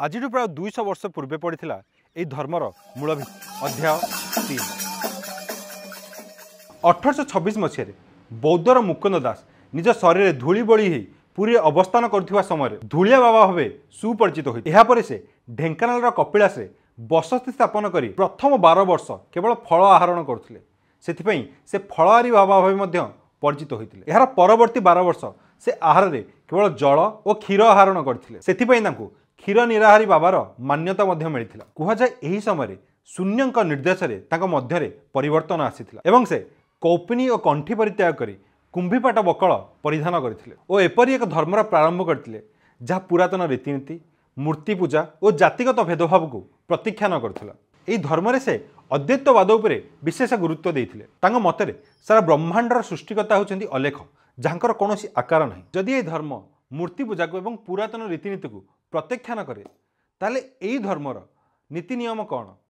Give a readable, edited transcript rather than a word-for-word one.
आज प्राय 200 वर्ष पूर्वे पड़ा यह धर्मर मूल अध्याय 3। 1826 मसीह बौद्धर मुकुंद दास निज शरीर धूली बोली ही पुरी अवस्थान कर समय धूलिया बाबा भाव सुपरिचित होता से ढेंकानाल कपिलास बसति स्थापन कर प्रथम 12 वर्ष केवल फल आहरण करते से फलहारी बाबा भाव परिचित होते। यार परवर्ती 12 वर्ष से आहार रे केवल जल और क्षीर आहरण करते क्षीर निराहारी बाबार मान्यता मिलता। कहुए यही समय शून्य निर्देश मध्य परिवर्तन आसी से कौपिनी और कंठी परित्याग कर कुंभीपाट बकल परिधान करते और एपरी एक धर्मर प्रारंभ करते जहाँ पुरातन रीतिनीति मूर्ति पूजा और जातिगत भेदभाव को प्रत्याख्यान करथिला। एही धर्म से अद्वैतवाद उपरे विशेष गुरुत्व देते। मतरे सारा ब्रह्मांडर सृष्टिकर्ता होचंदी अलेख जहाँकर कौन आकार नहीं। जदि यह धर्म मूर्ति पूजा को एवं पुरातन रीतिनीति को प्रत्याख्यान करे ताले एही धर्मर नीति नियम कौन?